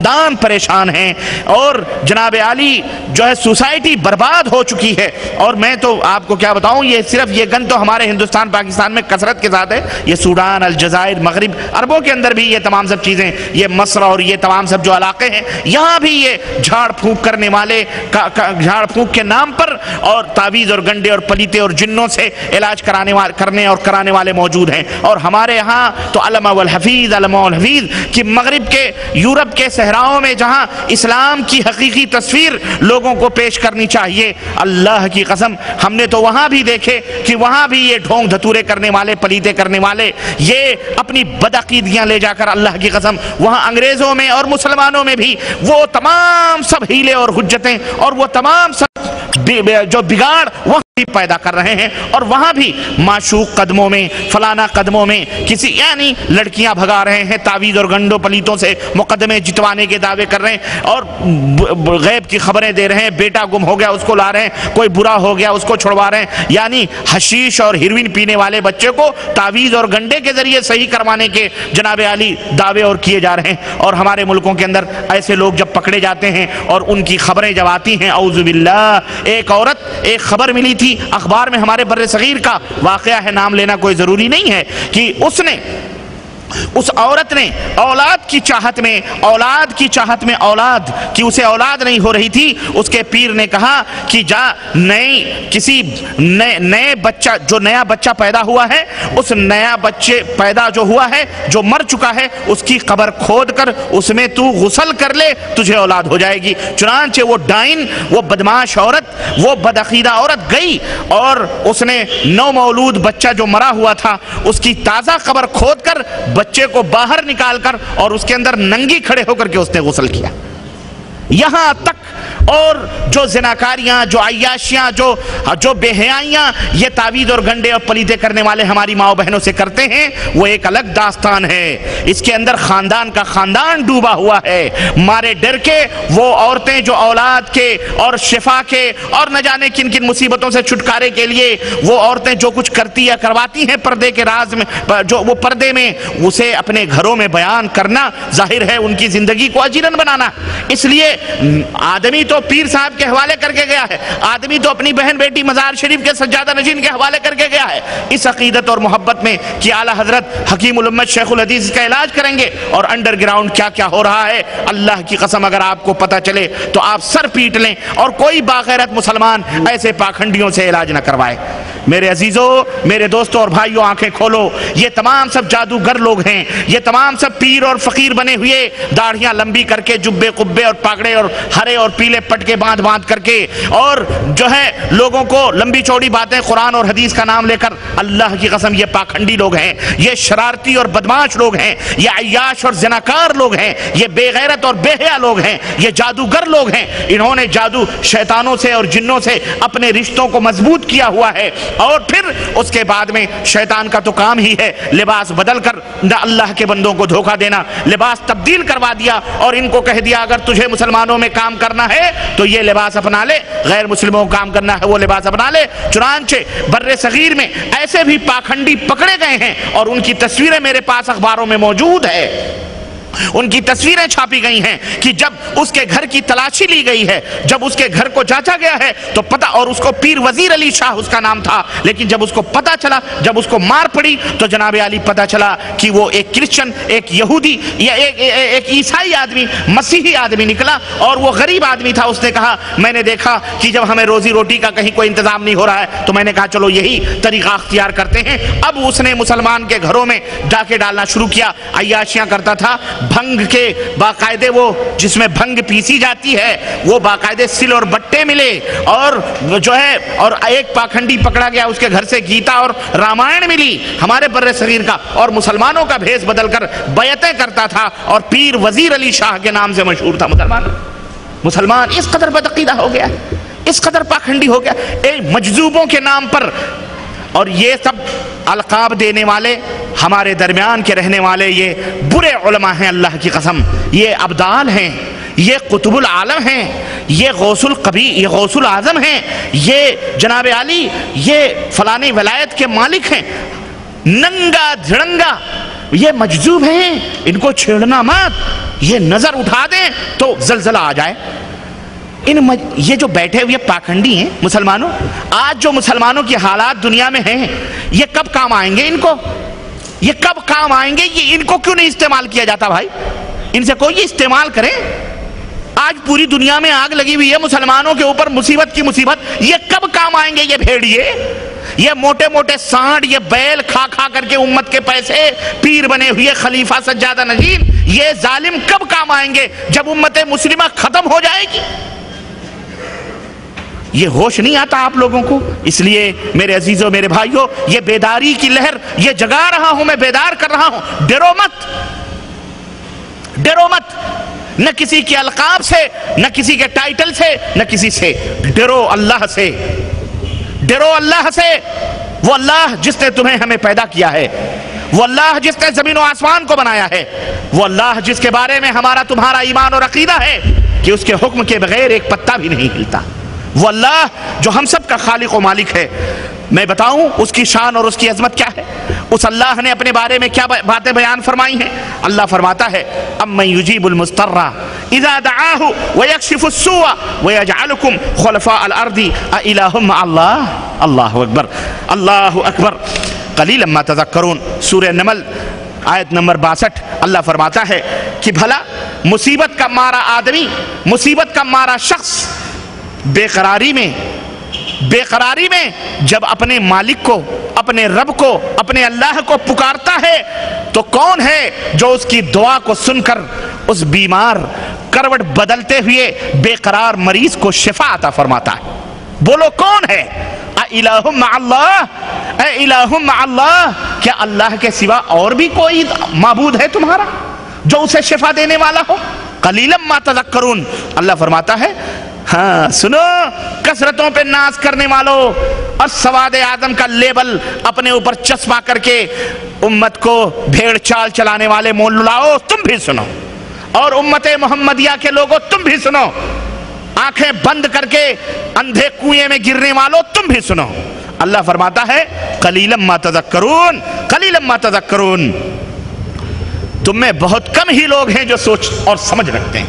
خاندان پریشان ہیں، اور جناب عالی جو ہے سوسائٹی برباد ہو چکی ہے۔ اور میں تو آپ کو کیا بتاؤں، یہ صرف یہ گن تو ہمارے ہندوستان پاکستان میں کثرت کے ساتھ ہے، یہ سوڈان، الجزائر، مغرب، عربوں کے اندر بھی یہ تمام سب چیزیں، یہ مصر اور یہ تمام سب جو علاقے ہیں، یہاں بھی یہ جھاڑ پھونک کرنے والے جھاڑ پھونک کے نام پر اور تعویذ اور گنڈے اور پلیتے اور جنوں سے علاج کرنے اور کرانے والے موجود ہیں۔ اور ہمارے ہاں تو علماء والحفیظ کہ مغرب کے، یورپ کے صحراؤں میں جہاں اسلام کی حقیقی تصویر لوگوں کو پیش کرنی چاہیے، اللہ کی قسم ہم نے تو وہاں بھی دیکھے کہ وہاں بھی یہ ڈھونگ دھتورے کرنے والے، پلیتے کرنے والے، یہ اپنی بدعقیدگیاں لے جا کر اللہ کی قسم وہاں انگریزوں میں اور مسلمانوں میں بھی وہ تمام سب ہیلے اور حجتیں اور وہ تمام سب جو بگاڑ وہاں بھی پیدا کر رہے ہیں، اور وہاں بھی معشوق قدموں میں، فلانا قدموں میں کسی یعنی لڑکیاں بھگا رہے ہیں، تعویذ اور گنڈوں پلیتوں سے مقدمے جتوانے کے دعوے کر رہے ہیں، اور غیب کی خبریں دے رہے ہیں، بیٹا گم ہو گیا اس کو لا رہے ہیں، کوئی برا ہو گیا اس کو چھڑوا رہے ہیں، یعنی حشیش اور ہیروین پینے والے بچے کو تعویذ اور گنڈے کے ذریعے صحیح کروانے کے جناب عالی دعوے اور کیے جا رہے ہیں۔ اور ہمارے ملکوں کے اندر ایسے لوگ جب پکڑے جاتے ہیں اور ان کی خبریں جب آتی ہیں، اعوذ باللہ، ایک عورت، ایک خبر ملی تھی اخبار میں، ہمارے بر صغیر کا واقعہ ہے، نام لینا کوئی ضروری نہیں ہے، کہ اس عورت نے اولاد کی چاہت میں اولاد کی اسے اولاد نہیں ہو رہی تھی، اس کے پیر نے کہا کہ جا نئے بچہ، جو نیا بچہ پیدا ہوا ہے، اس نیا بچے پیدا جو ہوا ہے، جو مر چکا ہے، اس کی قبر کھود کر اس میں تو غسل کر لے، تجھے اولاد ہو جائے گی۔ چنانچہ وہ ڈائن، وہ بدماش عورت، وہ بدعقیدہ عورت گئی اور اس نے نو مولود بچہ جو مرا ہوا تھا اس کی تازہ قبر کھود کر بچے کو باہر نکال کر اور اس کے اندر ننگی کھڑے ہو کر کے اس نے غسل کیا۔ یہاں تک، اور جو زناکاریاں، جو عیاشیاں، جو بے حیائیاں یہ تعویذ اور گنڈے اور پلیتے کرنے والے ہماری ماں بہنوں سے کرتے ہیں، وہ ایک الگ داستان ہے۔ اس کے اندر خاندان کا خاندان ڈوبا ہوا ہے۔ مارے ڈر کے وہ عورتیں جو اولاد کے اور شفا کے اور نہ جانے کن کن مصیبتوں سے چھٹکارے کے لیے وہ عورتیں جو کچھ کرتی یا کرواتی ہیں پردے کے راز میں، جو وہ پردے میں اسے اپنے گھروں میں بیان کرنا، ظاہر ہے ان کی زندگی کو اجیرن بنانا۔ اس لیے آدمی تو پیر صاحب کے حوالے کر کے گیا ہے، آدمی تو اپنی بہن بیٹی مزار شریف کے سجادہ نشین کے حوالے کر کے گیا ہے، اس عقیدت اور محبت میں کہ اعلیٰ حضرت حکیم الامت شیخ الحدیث کا علاج کریں گے، اور انڈر گراؤنڈ کیا کیا ہو رہا ہے اللہ کی قسم اگر آپ کو پتہ چلے تو آپ سر پیٹ لیں، اور کوئی باغیرت مسلمان ایسے پاکھنڈیوں سے علاج نہ کروائے۔ میرے عزیزوں، میرے دوستوں اور بھائیوں، آنکھیں کھولو، یہ تمام سب جادوگر لوگ ہیں، یہ تمام سب پیر اور فقیر بنے ہوئے، داڑھیاں لمبی کر کے، جبے قبے اور پاگڑے اور ہرے اور پیلے پٹکے باندھ کر کے، اور جو ہے لوگوں کو لمبی چوڑی باتیں قرآن اور حدیث کا نام لے کر، اللہ کی قسم یہ پاکھنڈی لوگ ہیں، یہ شرارتی اور بدماش لوگ ہیں، یہ عیاش اور زناکار لوگ ہیں، یہ بے غیرت اور بے حیا لوگ ہیں، یہ جادوگر لوگ ہیں۔ انہوں نے جادو شیطانوں سے اور جنوں سے اپنے رشتوں کو مضبوط کیا ہوا ہے، اور پھر اس کے بعد میں شیطان کا تو کام ہی ہے لباس بدل کر اللہ کے بندوں کو دھوکہ دینا، لباس تبدیل کروا دیا اور ان کو کہہ دیا اگر تجھے مسلمانوں میں کام کرنا ہے تو یہ لباس اپنا لے، غیر مسلموں کو کام کرنا ہے وہ لباس اپنا لے۔ چنانچہ بر صغیر میں ایسے بھی پاکھنڈی پکڑے گئے ہیں، اور ان کی تصویریں میرے پاس اخباروں میں موجود ہے، ان کی تصویریں چھاپی گئی ہیں کہ جب اس کے گھر کی تلاشی لی گئی ہے، جب اس کے گھر کو جانچا گیا ہے تو پتہ، اور اس کو پیر وزیر علی شاہ اس کا نام تھا، لیکن جب اس کو پتہ چلا، جب اس کو مار پڑی تو جناب علی پتہ چلا کہ وہ ایک کرسچن، ایک یہودی یا ایک عیسائی آدمی، مسیحی آدمی نکلا، اور وہ غریب آدمی تھا۔ اس نے کہا میں نے دیکھا کہ جب ہمیں روزی روٹی کا کہیں کوئی انتظام نہیں ہو رہا ہے تو میں نے کہا چلو یہی طریقہ اختیار کرتے ہیں۔ اب اس نے مسلمان کے گھروں میں ڈاکے ڈالنا شروع کیا، عیاشیاں کرتا تھا، بھنگ کے باقاعدے وہ جس میں بھنگ پیسی جاتی ہے وہ باقاعدے سل اور بٹے ملے، اور جو ہے اور ایک پاکھنڈی پکڑا گیا، اس کے گھر سے گیتا اور رامائن ملی ہمارے بر صغیر کا، اور مسلمانوں کا بھیس بدل کر بیعتیں کرتا تھا، اور پیر وزیر علی شاہ کے نام سے مشہور تھا۔ مسلمان اس قدر بدعقیدہ ہو گیا، اس قدر پاکھنڈی ہو گیا، مجذوبوں کے نام پر۔ اور یہ سب القاب دینے والے، ہمارے درمیان کے رہنے والے یہ برے علماء ہیں، اللہ کی قسم، یہ ابدال ہیں، یہ قطب العالم ہیں، یہ غوث القبی، یہ غوث العظم ہیں، یہ جناب علی، یہ فلانی ولایت کے مالک ہیں، ننگا دھڑنگا یہ مجذوب ہیں، ان کو چھیڑنا مت۔ یہ نظر اٹھا دیں تو زلزلہ آ جائے. یہ جو بیٹھے ہوئے پاکھنڈی ہیں مسلمانوں، آج جو مسلمانوں کی حالات دنیا میں ہیں، یہ کب کام آئیں گے؟ ان کو یہ کب کام آئیں گے؟ یہ ان کو کیوں نہیں استعمال کیا جاتا بھائی؟ ان سے کوئی استعمال کریں. آج پوری دنیا میں آگ لگی ہوئی ہے مسلمانوں کے اوپر، مصیبت کی مصیبت. یہ کب کام آئیں گے یہ بھیڑیے، یہ موٹے موٹے سانڈ، یہ بیل کھا کھا کر کے امت کے پیسے پیر بنے ہوئے خلیفہ سجادہ نشین، یہ ظالم کب کام آئیں گے؟ جب امت مسلمہ ختم ہو جائے گی. یہ ہوش نہیں آتا آپ لوگوں کو. اس لیے میرے عزیزوں، میرے بھائیوں، یہ بیداری کی لہر یہ جگا رہا ہوں، میں بیدار کر رہا ہوں. ڈرو مت، ڈرو مت، نہ کسی کے القاب سے، نہ کسی کے ٹائٹل سے، نہ کسی سے. ڈرو اللہ سے، ڈرو اللہ سے. وہ اللہ جس نے تمہیں ہمیں پیدا کیا ہے، وہ اللہ جس نے زمین و آسمان کو بنایا ہے، وہ اللہ جس کے بارے میں ہمارا تمہارا ایمان اور عقیدہ ہے کہ اس کے حکم کے بغیر ایک پتا بھی نہیں ہلتا. وہ اللہ جو ہم سب کا خالق و مالک ہے. میں بتاؤں اس کی شان اور اس کی عظمت کیا ہے؟ اس اللہ نے اپنے بارے میں کیا باتیں بیان فرمائی ہیں؟ اللہ فرماتا ہے اَمَّن يُجِيبُ الْمُضْطَرَّ إِذَا دَعَاهُ وَيَكْشِفُ السُّوءَ وَيَجْعَلُكُمْ خُلَفَاءَ الْأَرْضِ أَإِلَٰهٌ مَّعَ اللَّهِ. اللہ اکبر، اللہ اکبر. قَلِيلًا مَّا تَذَكَّرُونَ. سورہ نمل آیت نمبر 62. اللہ فرماتا ہے کہ بھلا مصیبت کا مارا آدمی، مصیبت کا مارا شخص بے قراری میں جب اپنے مالک کو، اپنے رب کو، اپنے اللہ کو پکارتا ہے تو کون ہے جو اس کی دعا کو سن کر اس بیمار، کروٹ بدلتے ہوئے بے قرار مریض کو شفا عطا فرماتا ہے؟ بولو کون ہے؟ اِلَٰهٌ مَّعَ اللَّهِ، اے الہ مع اللہ. کیا اللہ کے سوا اور بھی کوئی معبود ہے تمہارا جو اسے شفا دینے والا ہو؟ قلیلاً ما تذکرون. اللہ فرماتا ہے ہاں سنو، کثرتوں پہ ناز کرنے والوں اور سواد آدم کا لیبل اپنے اوپر چسپاں کر کے امت کو بھیڑ چال چلانے والے مول لاؤ، تم بھی سنو. اور امت محمدیہ کے لوگوں تم بھی سنو. آنکھیں بند کر کے اندھے کنویں میں گرنے والوں تم بھی سنو. اللہ فرماتا ہے قلیلاً ما تذکرون، قلیلاً ما تذکرون. تم میں بہت کم ہی لوگ ہیں جو سوچ اور سمجھ رکھتے ہیں.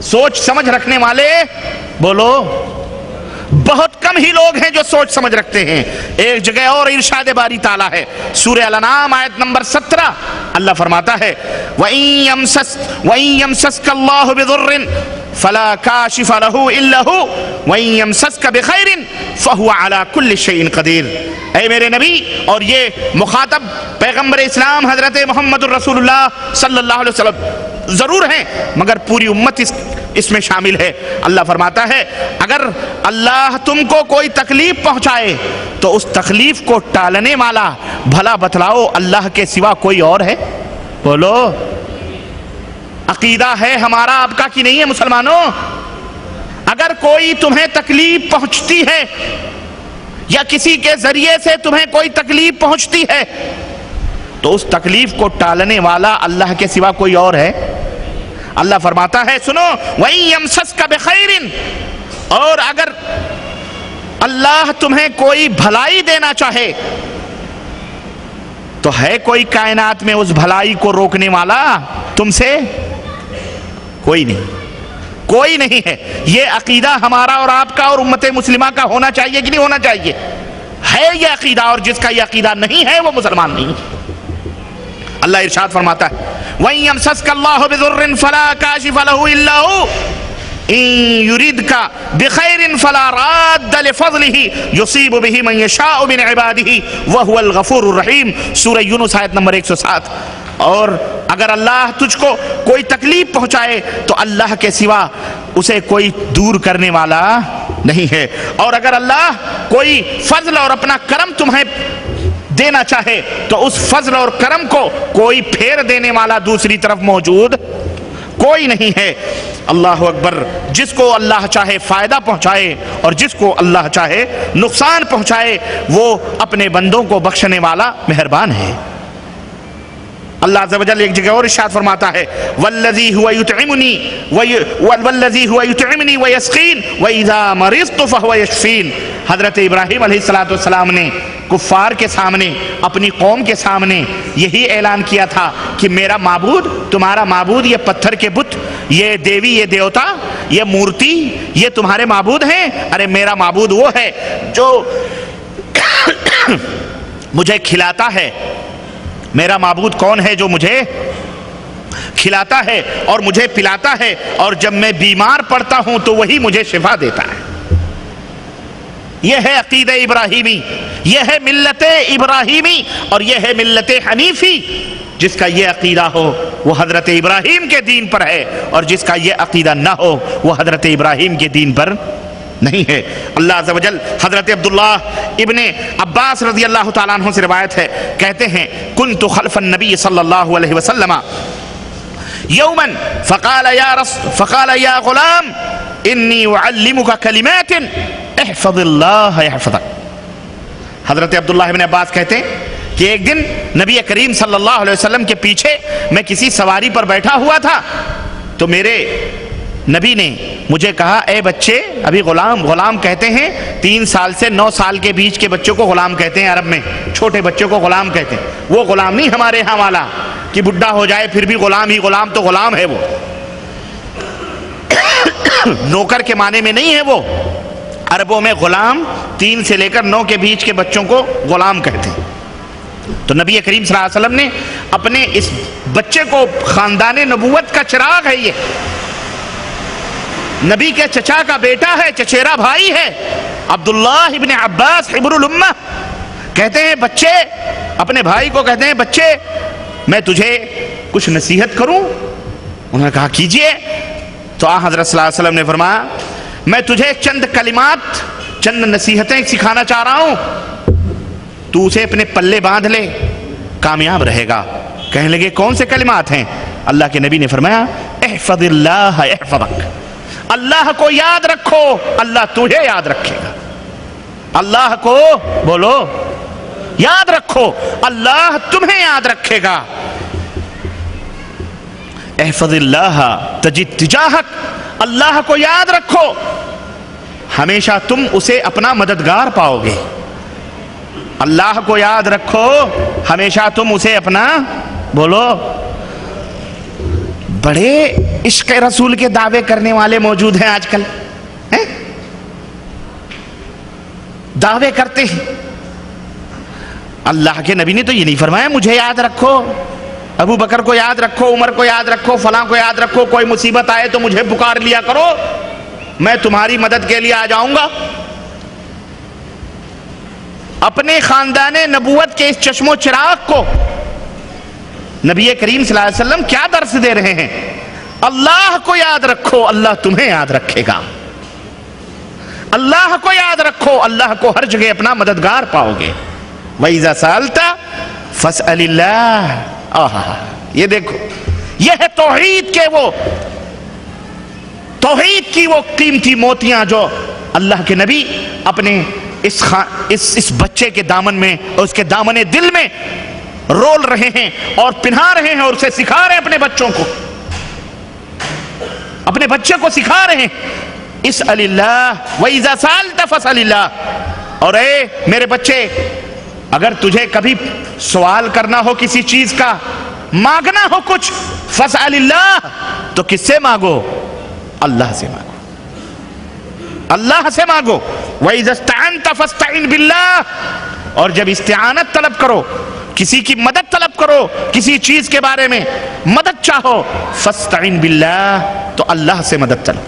سوچ سمجھ رکھنے والے بولو، بہت کم ہی لوگ ہیں جو سوچ سمجھ رکھتے ہیں. ایک جگہ اور ارشاد باری تعالیٰ ہے، سورہ الانعام آیت نمبر 17. اللہ فرماتا ہے وَإِن يَمْسَسْكَ اللَّهُ بِضُرٍّ فَلَا كَاشِفَ لَهُ إِلَّا هُوَ وَإِن يَمْسَسْكَ بِخَيْرٍ فَهُوَ عَلَى كُلِّ شَيْءٍ قَدِيرٌ. اے میرے نبی، اور یہ مخاطب پیغمبر اسلام حضرت محمد الرسول اللہ صلی اللہ علیہ وسلم ضرور ہیں، مگر پوری امت اس میں شامل ہے. اللہ فرماتا ہے اگر اللہ تم کو کوئی تکلیف پہنچائے تو اس تکلیف کو ٹالنے والا بھلا بتلاؤ اللہ کے سوا کوئی اور ہے؟ بولو. عقیدہ ہے ہمارا آپ کا کہ نہیں ہے مسلمانوں؟ اگر کوئی تمہیں تکلیف پہنچتی ہے یا کسی کے ذریعے سے تمہیں کوئی تکلیف پہنچتی ہے تو اس تکلیف کو ٹالنے والا اللہ کے سوا کوئی اور ہے؟ اللہ فرماتا ہے سنو وَإِن يَمْسَسْكَ بِخَيْرٍ، اور اگر اللہ تمہیں کوئی بھلائی دینا چاہے تو ہے کوئی کائنات میں اس بھلائی کو روکنے والا تم سے؟ کوئی نہیں، کوئی نہیں ہے. یہ عقیدہ ہمارا اور آپ کا اور امت مسلمہ کا ہونا چاہیے کہ نہیں ہونا چاہیے؟ ہے یہ عقیدہ، اور جس کا یہ عقیدہ نہیں ہے وہ مسلمان نہیں. اللہ ارشاد فرماتا ہے وَإِن يَمْسَسْكَ اللَّهُ بِضُرٍّ فَلَا كَاشِفَ لَهُ إِلَّا هُوَ إِن يُرِدْكَ بِخَيْرٍ فَلَا رَادَّ لِفَضْلِهِ يُصِيبُ بِهِ مَن يَشَاءُ مِنْ عِبَادِهِ وَهُوَ الْغَفُورُ الرَّحِيمُ. سورہ یونس آیت نمبر 107. اور اگر اللہ تجھ کو کوئی تکلیف پہنچائے تو اللہ کے سوا اسے کوئی دور کرنے والا نہیں ہے. اور اگر اللہ کوئی فضل اور اپنا کرم تمہیں دینا چاہے تو اس فضل اور کرم کو کوئی پھیر دینے والا دوسری طرف موجود کوئی نہیں ہے. اللہ اکبر. جس کو اللہ چاہے فائدہ پہنچائے اور جس کو اللہ چاہے نقصان پہنچائے، وہ اپنے بندوں کو بخشنے والا مہربان ہے. اللہ عز و جل ایک جگہ اور ارشاد فرماتا ہے والذی هو یطعمنی ویسقین وَإِذَا مَرِضْتُ فَهُوَ يَشْفِينِ. حضرت ابراہیم علیہ السلام نے کفار کے سامنے، اپنی قوم کے سامنے یہی اعلان کیا تھا کہ میرا معبود، تمہارا معبود یہ پتھر کے بت، یہ دیوی، یہ دیوتا، یہ مورتی، یہ تمہارے معبود ہیں؟ ارے میرا معبود وہ ہے جو مجھے کھلاتا ہے۔ میرا معبود کون ہے؟ جو مجھے کھلاتا ہے اور مجھے پلاتا ہے، اور جب میں بیمار پڑتا ہوں تو وہی مجھے شفا دیتا ہے۔ یہ ہے عقیدہ ابراہیمی، یہ ہے ملت ابراہیمی، اور یہ ہے ملت حنیفی۔ جس کا یہ عقیدہ ہو وہ حضرت ابراہیم کے دین پر ہے، اور جس کا یہ عقیدہ نہ ہو وہ حضرت ابراہیم کے دین پر نہیں ہے۔ اللہ عز و جل حضرت عبداللہ ابن عباس رضی اللہ تعالیٰ عنہ سے روایت ہے، کہتے ہیں کنت خلف النبی صلی اللہ علیہ وسلم یوما فقال یا غلام انی اعلمک کلمات احفظ اللہ یحفظک۔ حضرت عبداللہ ابن عباس کہتے ہیں کہ ایک دن نبی کریم صلی اللہ علیہ وسلم کے پیچھے میں کسی سواری پر بیٹھا ہوا تھا، تو میرے نبی نے مجھے کہا اے بچے، ابھی غلام کہتے ہیں 3 سال سے 9 سال کے بیچ کے بچوں کو غلام کہتے ہیں، عرب میں چھوٹے بچوں کو غلام کہتے ہیں۔ وہ غلام نہیں ہمارے ہاں والا کہ بڈھا ہو جائے پھر بھی غلام ہی غلام، تو غلام ہے وہ نوکر کے معنی میں نہیں ہے۔ وہ عربوں میں غلام 3 سے لے کر 9 کے بیچ کے بچوں کو غلام کہتے ہیں۔ تو نبی کریم صلی اللہ علیہ وسلم نے اپنے اس بچے کو، خاندان نبوت کا چراغ ہے یہ، نبی کے چچا کا بیٹا ہے، چچیرا بھائی ہے، عبداللہ ابن عباس حبر الامہ، کہتے ہیں بچے، اپنے بھائی کو کہتے ہیں بچے میں تجھے کچھ نصیحت کروں؟ انہوں نے کہا کیجئے۔ تو حضرت صلی اللہ علیہ وسلم نے فرمایا میں تجھے چند کلمات، چند نصیحتیں سکھانا چاہ رہا ہوں، تو اسے اپنے پلے باندھ لے، کامیاب رہے گا۔ کہنے لگے کون سے کلمات ہیں؟ اللہ کے نبی نے فرمایا احفظ اللہ احفظک، اللہ کو یاد رکھو اللہ تجھے یاد رکھے گا۔ اللہ کو بولو یاد رکھو اللہ تمہیں یاد رکھے گا۔ احفظ اللہ تجد تجاہک، اللہ کو یاد رکھو ہمیشہ تم اسے اپنا مددگار پاؤ گے۔ اللہ کو یاد رکھو ہمیشہ تم اسے اپنا، بولو۔ بڑے عشق رسول کے دعوے کرنے والے موجود ہیں آج کل، دعوے کرتے ہیں۔ اللہ کے نبی نے تو یہ نہیں فرمایا مجھے یاد رکھو، ابو بکر کو یاد رکھو، عمر کو یاد رکھو، فلاں کو یاد رکھو، کوئی مصیبت آئے تو مجھے پکار لیا کرو، میں تمہاری مدد کے لیے آ جاؤں گا۔ اپنے خاندان نبوت کے اس چشم و چراغ کو نبی کریم صلی اللہ علیہ وسلم کیا درس دے رہے ہیں؟ اللہ کو یاد رکھو اللہ تمہیں یاد رکھے گا۔ اللہ کو یاد رکھو اللہ کو ہر جگہ اپنا مددگار پاؤ گے۔ وَإِذَا سَأَلْتَ فَاسْأَلِ اللَّهِ۔ یہ دیکھو، یہ ہے توحید کے وہ، توحید کی وہ قیمتی موتیاں جو اللہ کے نبی اپنے اس بچے کے دامن میں اور اس کے دامن دل میں رول رہے ہیں اور پنہا رہے ہیں اور اسے سکھا رہے ہیں اپنے بچوں کو، اپنے بچے کو سکھا رہے ہیں اسأل اللہ وَإِذَا سَأَلْتَ فَاسْأَلِ اللَّهِ۔ اور اے میرے بچے، اگر تجھے کبھی سوال کرنا ہو کسی چیز کا، مانگنا ہو کچھ، فَاسْأَلِ اللَّهِ، تو کس سے مانگو؟ اللہ سے مانگو، اللہ سے مانگو۔ وَإِذَا اسْتَعَنْتَ فَاسْتَعِنْ بِاللَّهِ۔ اور جب استعانت طلب کرو، کسی کی مدد طلب کرو، کسی چیز کے بارے میں مدد چاہو، فَاسْتَعِنْ بِاللَّهِ، تو اللہ سے مدد طلب۔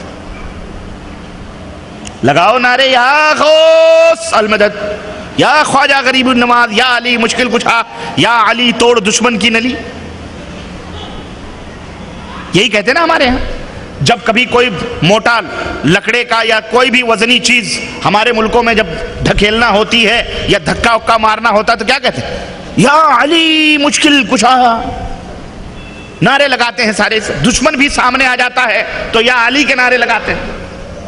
لگاؤ نعرے یا غوث المدد، یا خواجہ غریب النواز، یا علی مشکل کشا، یا علی توڑ دشمن کی نلی۔ یہی کہتے ہیں نا ہمارے ہاں، جب کبھی کوئی موٹا لکڑے کا یا کوئی بھی وزنی چیز ہمارے ملکوں میں جب ڈھکیلنا ہوتی ہے یا دھکا اکا مارنا ہوتا ہے تو کیا کہتے ہیں؟ یا علی مشکل کشا، نعرے لگاتے ہیں سارے۔ دشمن بھی سامنے آ جاتا ہے تو یا علی کے نعرے لگاتے ہیں،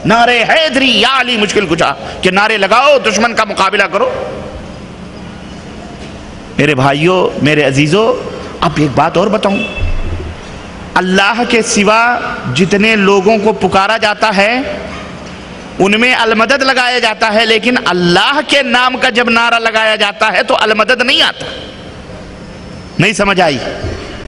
نعرے حیدری یا علی مشکل کشا کہ نعرے لگاؤ، دشمن کا مقابلہ کرو۔ میرے بھائیوں، میرے عزیزوں، اب ایک بات اور بتاؤں، اللہ کے سوا جتنے لوگوں کو پکارا جاتا ہے ان میں المدد لگایا جاتا ہے، لیکن اللہ کے نام کا جب نعرہ لگایا جاتا ہے تو المدد نہیں آتا۔ نہیں سمجھ آئی؟